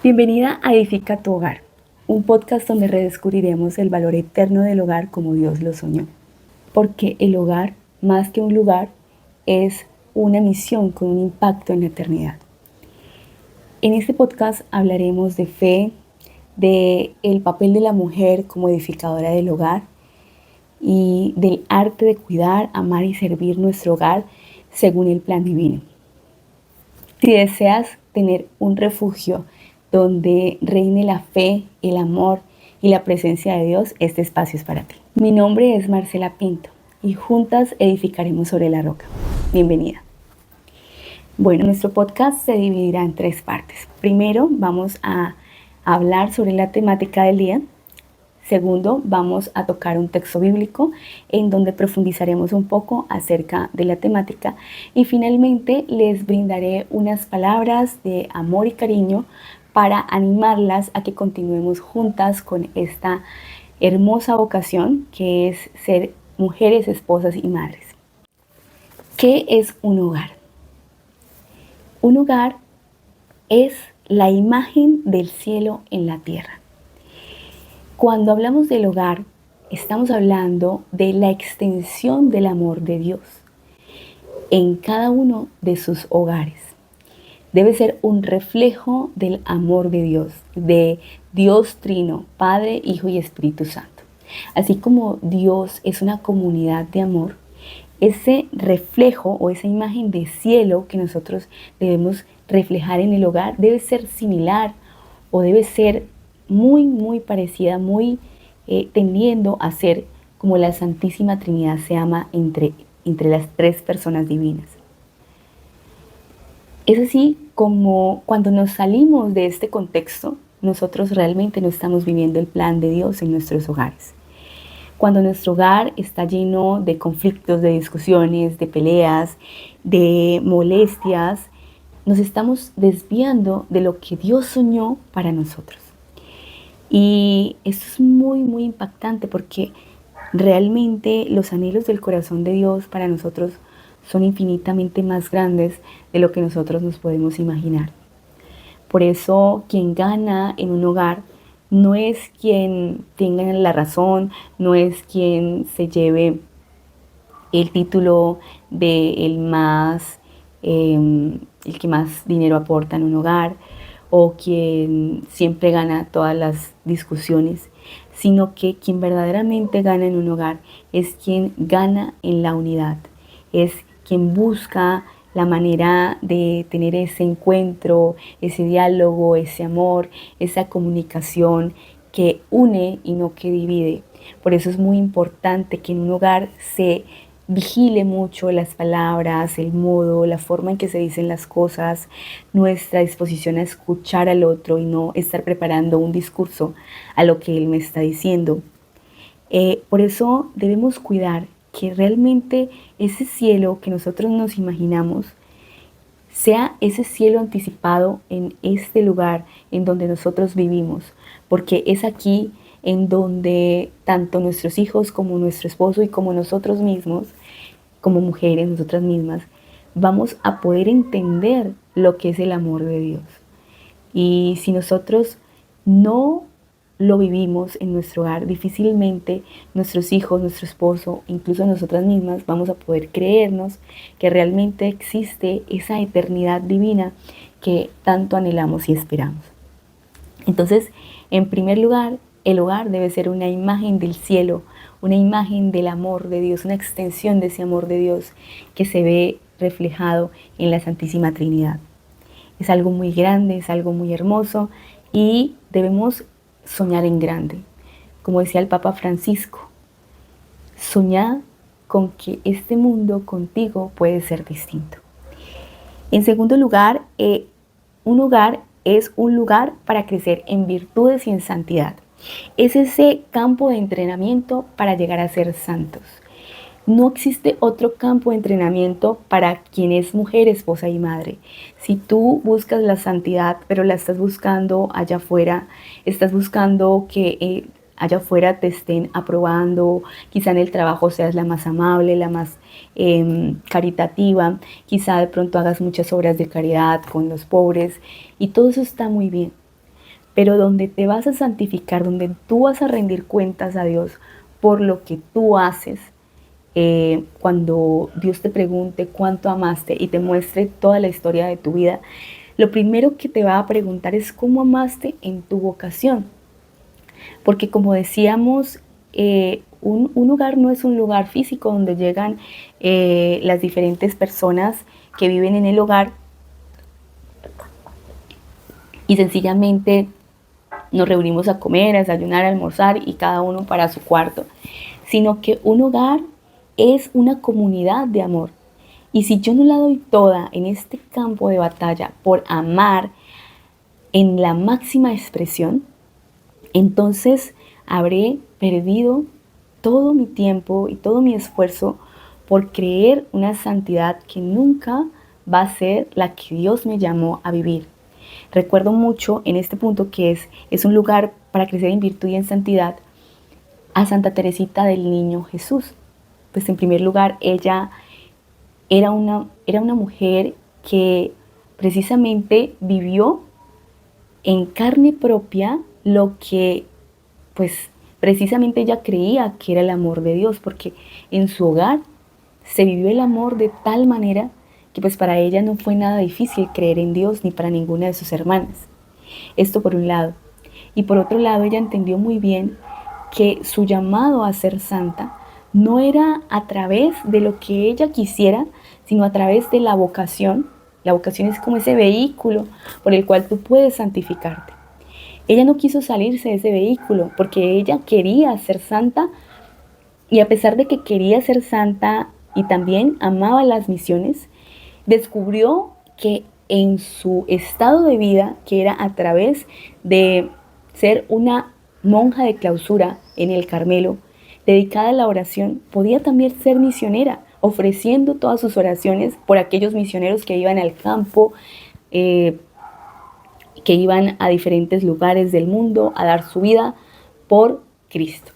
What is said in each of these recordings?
Bienvenida a Edifica tu Hogar, un podcast donde redescubriremos el valor eterno del hogar como Dios lo soñó. Porque el hogar, más que un lugar, es una misión con un impacto en la eternidad. En este podcast hablaremos de fe, de el papel de la mujer como edificadora del hogar y del arte de cuidar, amar y servir nuestro hogar según el plan divino. Si deseas tener un refugio donde reine la fe, el amor y la presencia de Dios, este espacio es para ti. Mi nombre es Marcela Pinto y juntas edificaremos sobre la roca. Bienvenida. Bueno, nuestro podcast se dividirá en 3 partes. Primero, vamos a hablar sobre la temática del día. Segundo, vamos a tocar un texto bíblico en donde profundizaremos un poco acerca de la temática. Y finalmente les brindaré unas palabras de amor y cariño para animarlas a que continuemos juntas con esta hermosa vocación que es ser mujeres, esposas y madres. ¿Qué es un hogar? Un hogar es la imagen del cielo en la tierra. Cuando hablamos del hogar, estamos hablando de la extensión del amor de Dios en cada uno de sus hogares. Debe ser un reflejo del amor de Dios Trino, Padre, Hijo y Espíritu Santo. Así como Dios es una comunidad de amor, ese reflejo o esa imagen de cielo que nosotros debemos reflejar en el hogar debe ser similar o debe ser muy parecida, tendiendo a ser como la Santísima Trinidad se ama entre las 3 personas divinas. Es así como cuando nos salimos de este contexto, nosotros realmente no estamos viviendo el plan de Dios en nuestros hogares. Cuando nuestro hogar está lleno de conflictos, de discusiones, de peleas, de molestias, nos estamos desviando de lo que Dios soñó para nosotros. Y esto es muy impactante porque realmente los anhelos del corazón de Dios para nosotros son infinitamente más grandes de lo que nosotros nos podemos imaginar. Por eso quien gana en un hogar no es quien tenga la razón, no es quien se lleve el título de el que más dinero aporta en un hogar, o quien siempre gana todas las discusiones, sino que quien verdaderamente gana en un hogar es quien gana en la unidad, es quien busca la manera de tener ese encuentro, ese diálogo, ese amor, esa comunicación que une y no que divide. Por eso es muy importante que en un hogar se vigile mucho las palabras, el modo, la forma en que se dicen las cosas, nuestra disposición a escuchar al otro y no estar preparando un discurso a lo que él me está diciendo. Por eso debemos cuidar que realmente ese cielo que nosotros nos imaginamos sea ese cielo anticipado en este lugar en donde nosotros vivimos, porque es aquí en donde tanto nuestros hijos como nuestro esposo y como nosotros mismos, como mujeres, nosotras mismas, vamos a poder entender lo que es el amor de Dios. Y si nosotros no lo vivimos en nuestro hogar, difícilmente nuestros hijos, nuestro esposo, incluso nosotras mismas, vamos a poder creernos que realmente existe esa eternidad divina que tanto anhelamos y esperamos. Entonces, en primer lugar, el hogar debe ser una imagen del cielo, una imagen del amor de Dios, una extensión de ese amor de Dios que se ve reflejado en la Santísima Trinidad. Es algo muy grande, es algo muy hermoso y debemos soñar en grande. Como decía el Papa Francisco, soñad con que este mundo contigo puede ser distinto. En segundo lugar, un hogar es un lugar para crecer en virtudes y en santidad. Es ese campo de entrenamiento para llegar a ser santos. No existe otro campo de entrenamiento para quien es mujer, esposa y madre. Si tú buscas la santidad, pero la estás buscando allá afuera, estás buscando que allá afuera te estén aprobando, quizá en el trabajo seas la más amable, la más caritativa, quizá de pronto hagas muchas obras de caridad con los pobres y todo eso está muy bien. pero donde te vas a santificar, donde tú vas a rendir cuentas a Dios por lo que tú haces. Cuando Dios te pregunte cuánto amaste y te muestre toda la historia de tu vida, lo primero que te va a preguntar es cómo amaste en tu vocación. Porque como decíamos, un hogar no es un lugar físico donde llegan las diferentes personas que viven en el hogar y sencillamente nos reunimos a comer, a desayunar, a almorzar y cada uno para su cuarto, sino que un hogar es una comunidad de amor. Y si yo no la doy toda en este campo de batalla por amar en la máxima expresión, entonces habré perdido todo mi tiempo y todo mi esfuerzo por creer una santidad que nunca va a ser la que Dios me llamó a vivir. Recuerdo mucho en este punto que es un lugar para crecer en virtud y en santidad a Santa Teresita del Niño Jesús. Pues en primer lugar, ella era una mujer que precisamente vivió en carne propia lo que pues precisamente ella creía que era el amor de Dios, porque en su hogar se vivió el amor de tal manera que pues para ella no fue nada difícil creer en Dios ni para ninguna de sus hermanas. Esto por un lado. Y por otro lado, ella entendió muy bien que su llamado a ser santa no era a través de lo que ella quisiera, sino a través de la vocación. La vocación es como ese vehículo por el cual tú puedes santificarte. Ella no quiso salirse de ese vehículo porque ella quería ser santa y a pesar de que quería ser santa y también amaba las misiones, descubrió que en su estado de vida, que era a través de ser una monja de clausura en el Carmelo, dedicada a la oración, podía también ser misionera, ofreciendo todas sus oraciones por aquellos misioneros que iban al campo, que iban a diferentes lugares del mundo a dar su vida por Cristo.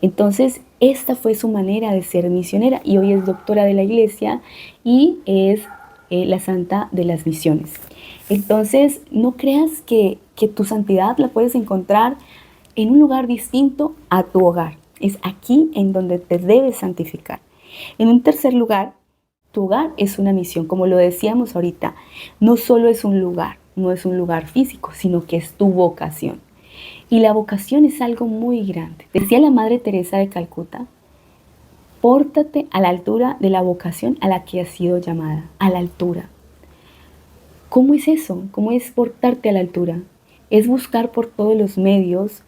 Entonces, esta fue su manera de ser misionera y hoy es doctora de la Iglesia y es la santa de las misiones. Entonces, no creas que tu santidad la puedes encontrar en un lugar distinto a tu hogar. Es aquí en donde te debes santificar. En un tercer lugar, tu hogar es una misión. Como lo decíamos ahorita, no solo es un lugar, no es un lugar físico, sino que es tu vocación. Y la vocación es algo muy grande. Decía la Madre Teresa de Calcuta, pórtate a la altura de la vocación a la que has sido llamada, a la altura. ¿Cómo es eso? ¿Cómo es portarte a la altura? Es buscar por todos los medios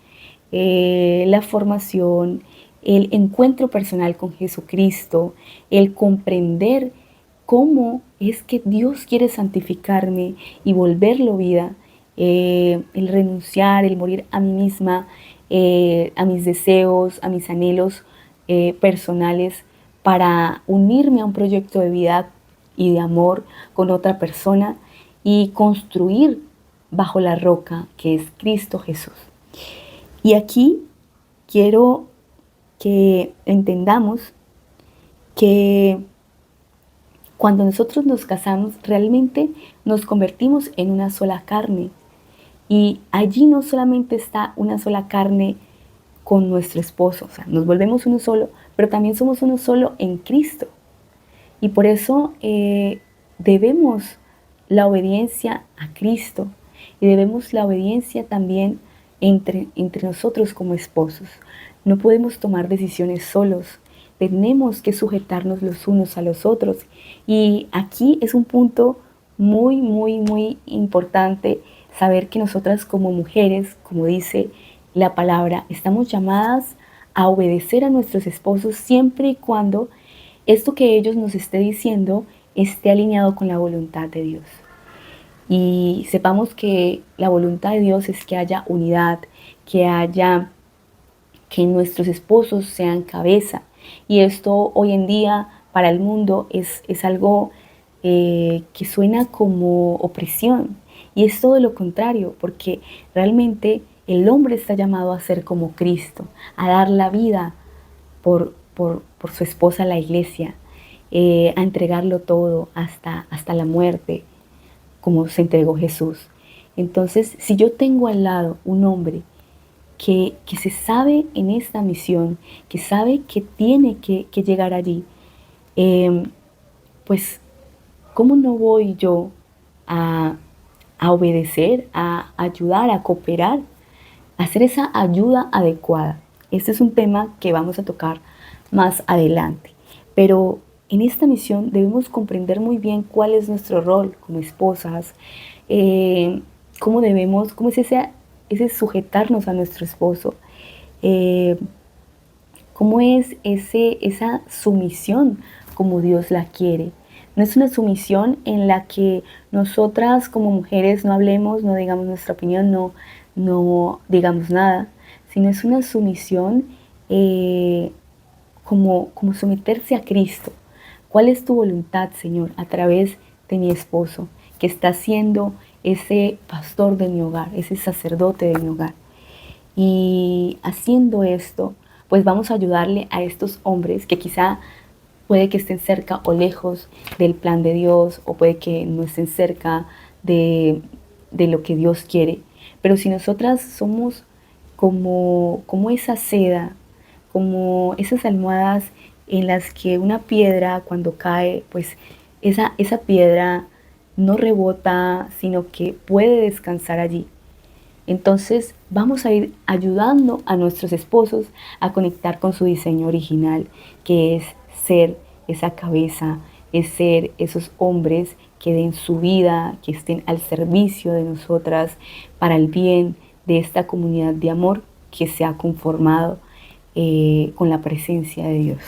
la formación, el encuentro personal con Jesucristo, el comprender cómo es que Dios quiere santificarme y volverlo vida, el renunciar, el morir a mí misma, a mis deseos, a mis anhelos personales para unirme a un proyecto de vida y de amor con otra persona y construir bajo la roca que es Cristo Jesús. Y aquí quiero que entendamos que cuando nosotros nos casamos realmente nos convertimos en una sola carne. Y allí no solamente está una sola carne con nuestro esposo, o sea, nos volvemos uno solo, pero también somos uno solo en Cristo. Y por eso debemos la obediencia a Cristo y debemos la obediencia también entre nosotros como esposos. No podemos tomar decisiones solos, tenemos que sujetarnos los unos a los otros. Y aquí es un punto muy, muy, muy importante saber que nosotras como mujeres, como dice la palabra, estamos llamadas a obedecer a nuestros esposos siempre y cuando esto que ellos nos esté diciendo esté alineado con la voluntad de Dios. Y sepamos que la voluntad de Dios es que haya unidad, que nuestros esposos sean cabeza. Y esto hoy en día para el mundo es algo que suena como opresión. Y es todo lo contrario, porque realmente el hombre está llamado a ser como Cristo, a dar la vida por su esposa, la iglesia, a entregarlo todo hasta la muerte, como se entregó Jesús. Entonces, si yo tengo al lado un hombre que se sabe en esta misión, que sabe que tiene que llegar allí, eh, pues, ¿cómo no voy yo a, a obedecer, a ayudar, a cooperar, a hacer esa ayuda adecuada? Este es un tema que vamos a tocar más adelante, pero en esta misión debemos comprender muy bien cuál es nuestro rol como esposas, eh, cómo es ese sujetarnos a nuestro esposo, eh, cómo es esa sumisión como Dios la quiere. No es una sumisión en la que nosotras como mujeres no hablemos, no digamos nuestra opinión, no digamos nada, sino es una sumisión como someterse a Cristo. ¿Cuál es tu voluntad, Señor, a través de mi esposo, que está siendo ese pastor de mi hogar, ese sacerdote de mi hogar? Y haciendo esto, pues vamos a ayudarle a estos hombres que quizá puede que estén cerca o lejos del plan de Dios, o puede que no estén cerca de lo que Dios quiere. Pero si nosotras somos como esa seda, como esas almohadas en las que una piedra cuando cae, pues esa piedra no rebota, sino que puede descansar allí. Entonces vamos a ir ayudando a nuestros esposos a conectar con su diseño original, que es ser esa cabeza, es ser esos hombres que den su vida, que estén al servicio de nosotras para el bien de esta comunidad de amor que se ha conformado con la presencia de Dios.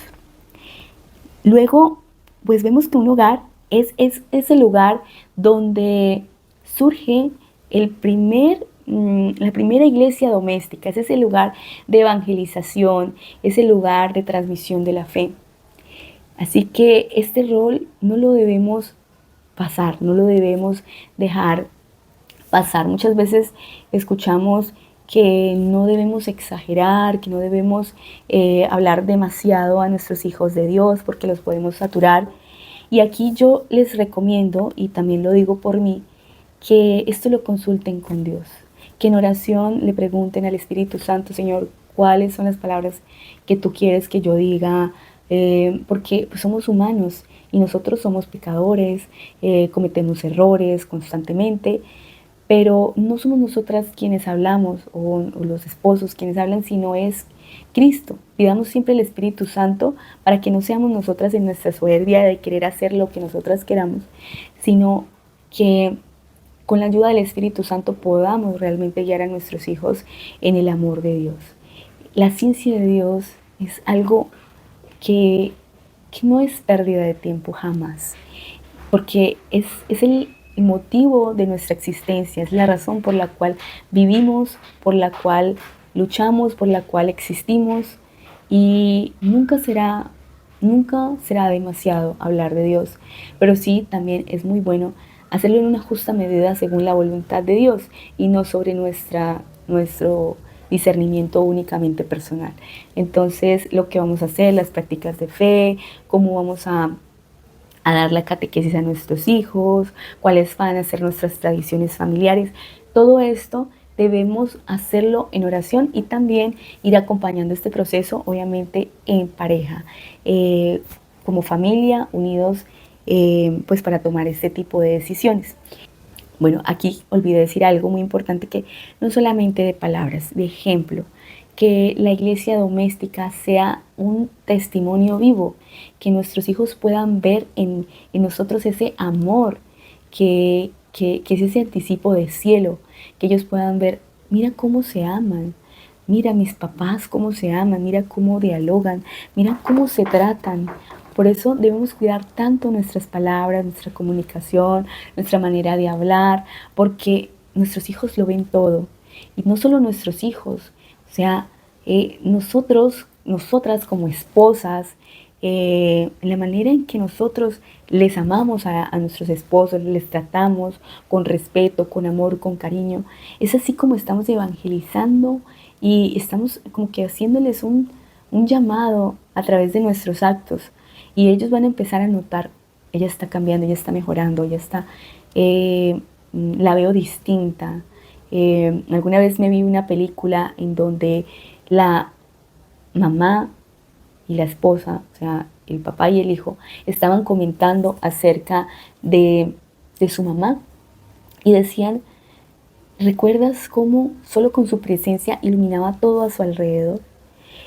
Luego, pues vemos que un hogar es el lugar donde surge la primera iglesia doméstica, es ese lugar de evangelización, es el lugar de transmisión de la fe. Así que este rol no lo debemos pasar, no lo debemos dejar pasar. Muchas veces escuchamos que no debemos exagerar, que no debemos hablar demasiado a nuestros hijos de Dios porque los podemos saturar. Y aquí yo les recomiendo, y también lo digo por mí, que esto lo consulten con Dios, que en oración le pregunten al Espíritu Santo: Señor, ¿cuáles son las palabras que tú quieres que yo diga? Porque pues, somos humanos y nosotros somos pecadores, cometemos errores constantemente, pero no somos nosotras quienes hablamos o los esposos quienes hablan, sino es Cristo. Pidamos siempre el Espíritu Santo para que no seamos nosotras en nuestra soberbia de querer hacer lo que nosotras queramos, sino que con la ayuda del Espíritu Santo podamos realmente guiar a nuestros hijos en el amor de Dios. La ciencia de Dios es algo que no es pérdida de tiempo jamás, porque es el motivo de nuestra existencia, es la razón por la cual vivimos, por la cual luchamos, por la cual existimos, y nunca será demasiado hablar de Dios, pero sí también es muy bueno hacerlo en una justa medida según la voluntad de Dios y no sobre nuestro discernimiento únicamente personal. Entonces, lo que vamos a hacer, las prácticas de fe, cómo vamos a dar la catequesis a nuestros hijos, cuáles van a ser nuestras tradiciones familiares, todo esto debemos hacerlo en oración y también ir acompañando este proceso, obviamente en pareja, como familia, unidos, pues para tomar este tipo de decisiones. Bueno, aquí olvidé decir algo muy importante, que no solamente de palabras, de ejemplo, que la iglesia doméstica sea un testimonio vivo, que nuestros hijos puedan ver en nosotros ese amor, que es ese anticipo del cielo, que ellos puedan ver: mira cómo se aman, mira mis papás cómo se aman, mira cómo dialogan, mira cómo se tratan. Por eso debemos cuidar tanto nuestras palabras, nuestra comunicación, nuestra manera de hablar, porque nuestros hijos lo ven todo. Y no solo nuestros hijos, o sea, nosotras como esposas, la manera en que nosotros les amamos a nuestros esposos, les tratamos con respeto, con amor, con cariño, es así como estamos evangelizando y estamos como que haciéndoles un llamado a través de nuestros actos. Y ellos van a empezar a notar: ella está cambiando, ella está mejorando, ella está la veo distinta. Alguna vez me vi una película en donde la mamá y la esposa, o sea, el papá y el hijo, estaban comentando acerca de su mamá y decían, ¿recuerdas cómo solo con su presencia iluminaba todo a su alrededor?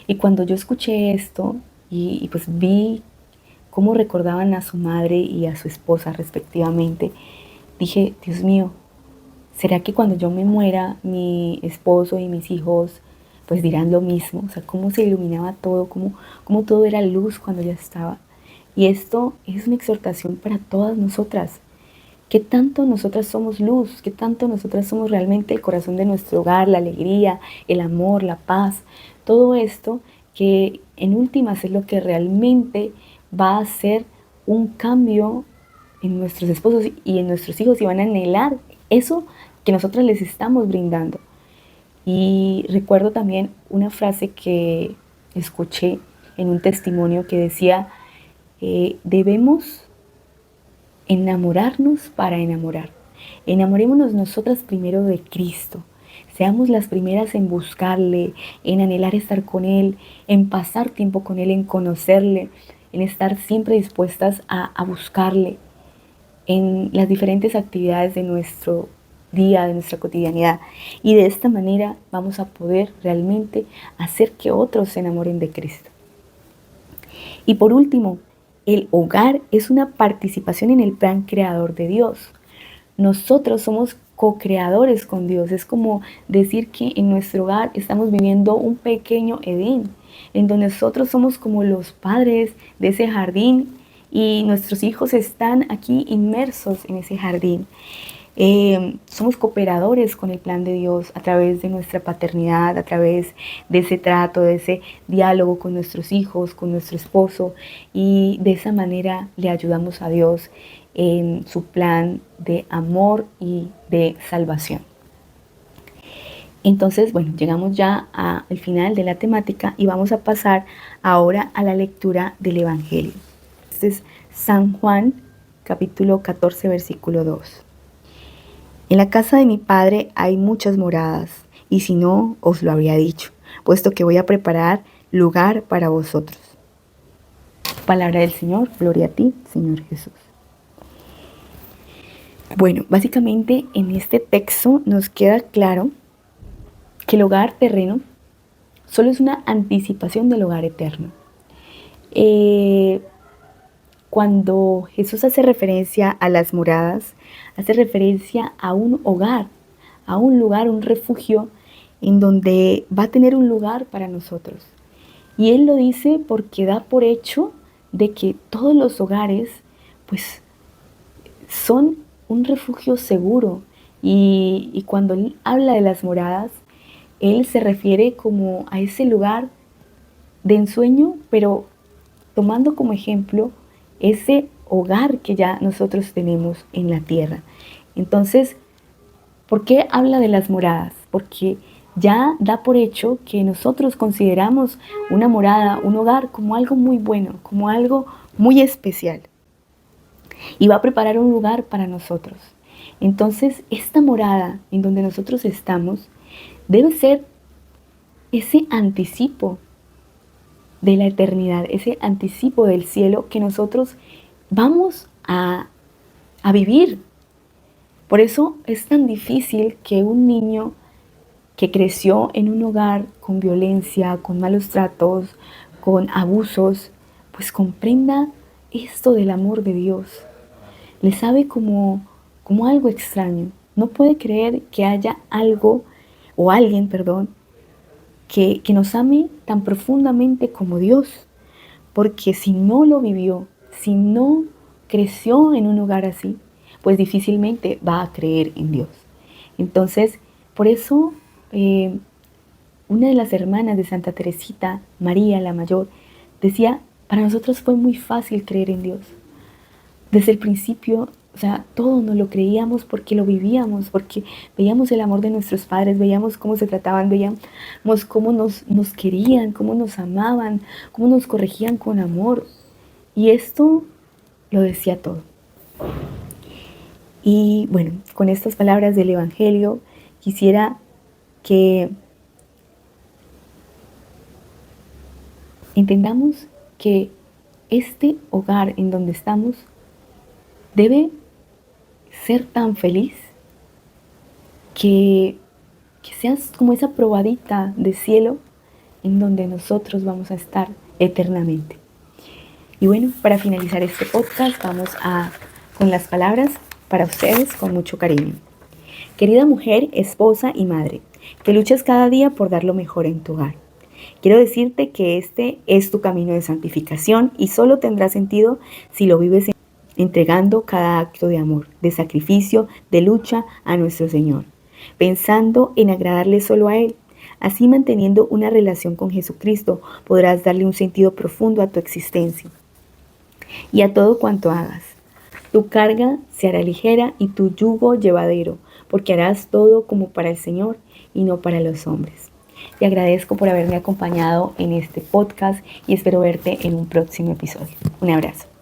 Y cuando yo escuché esto y pues vi cómo recordaban a su madre y a su esposa respectivamente, dije, Dios mío, ¿será que cuando yo me muera mi esposo y mis hijos pues dirán lo mismo? O sea, cómo se iluminaba todo, cómo todo era luz cuando ya estaba. Y esto es una exhortación para todas nosotras. ¿Qué tanto nosotras somos luz? ¿Qué tanto nosotras somos realmente el corazón de nuestro hogar, la alegría, el amor, la paz? Todo esto que en últimas es lo que realmente va a hacer un cambio en nuestros esposos y en nuestros hijos y van a anhelar eso que nosotros les estamos brindando. Y recuerdo también una frase que escuché en un testimonio que decía, debemos enamorarnos para enamorar. Enamorémonos nosotras primero de Cristo. Seamos las primeras en buscarle, en anhelar estar con Él, en pasar tiempo con Él, en conocerle, en estar siempre dispuestas a buscarle en las diferentes actividades de nuestro día, de nuestra cotidianidad. Y de esta manera vamos a poder realmente hacer que otros se enamoren de Cristo. Y por último, el hogar es una participación en el plan creador de Dios. Nosotros somos co-creadores con Dios. Es como decir que en nuestro hogar estamos viviendo un pequeño Edén, en donde nosotros somos como los padres de ese jardín y nuestros hijos están aquí inmersos en ese jardín. Somos cooperadores con el plan de Dios a través de nuestra paternidad, a través de ese trato, de ese diálogo con nuestros hijos, con nuestro esposo, y de esa manera le ayudamos a Dios en su plan de amor y de salvación. Entonces, bueno, llegamos ya al final de la temática y vamos a pasar ahora a la lectura del Evangelio. Este es San Juan, capítulo 14, versículo 2. En la casa de mi Padre hay muchas moradas, y si no, os lo habría dicho, puesto que voy a preparar lugar para vosotros. Palabra del Señor, gloria a ti, Señor Jesús. Bueno, básicamente en este texto nos queda claro que el hogar terreno solo es una anticipación del hogar eterno. Cuando Jesús hace referencia a las moradas, hace referencia a un hogar, a un lugar, un refugio en donde va a tener un lugar para nosotros. Y Él lo dice porque da por hecho de que todos los hogares pues son un refugio seguro. Y cuando Él habla de las moradas, Él se refiere como a ese lugar de ensueño, pero tomando como ejemplo ese hogar que ya nosotros tenemos en la tierra. Entonces, ¿por qué habla de las moradas? Porque ya da por hecho que nosotros consideramos una morada, un hogar, como algo muy bueno, como algo muy especial. Y va a preparar un lugar para nosotros. Entonces, esta morada en donde nosotros estamos debe ser ese anticipo de la eternidad, ese anticipo del cielo que nosotros vamos a vivir. Por eso es tan difícil que un niño que creció en un hogar con violencia, con malos tratos, con abusos, pues comprenda esto del amor de Dios. Le sabe como algo extraño. No puede creer que haya algo o alguien, perdón, que nos ame tan profundamente como Dios, porque si no lo vivió, si no creció en un hogar así, pues difícilmente va a creer en Dios. Entonces, por eso, una de las hermanas de Santa Teresita, María la Mayor, decía, para nosotros fue muy fácil creer en Dios. Desde el principio, o sea, todo nos lo creíamos porque lo vivíamos, porque veíamos el amor de nuestros padres, veíamos cómo se trataban, veíamos cómo nos querían, cómo nos amaban, cómo nos corregían con amor. Y esto lo decía todo. Y bueno, con estas palabras del Evangelio quisiera que entendamos que este hogar en donde estamos debe ser tan feliz que seas como esa probadita de cielo en donde nosotros vamos a estar eternamente. Y bueno, para finalizar este podcast vamos con las palabras para ustedes con mucho cariño. Querida mujer, esposa y madre, que luchas cada día por dar lo mejor en tu hogar. Quiero decirte que este es tu camino de santificación y solo tendrá sentido si lo vives entregando cada acto de amor, de sacrificio, de lucha a nuestro Señor, pensando en agradarle solo a Él. Así, manteniendo una relación con Jesucristo, podrás darle un sentido profundo a tu existencia y a todo cuanto hagas. Tu carga se hará ligera y tu yugo llevadero, porque harás todo como para el Señor y no para los hombres. Te agradezco por haberme acompañado en este podcast y espero verte en un próximo episodio. Un abrazo.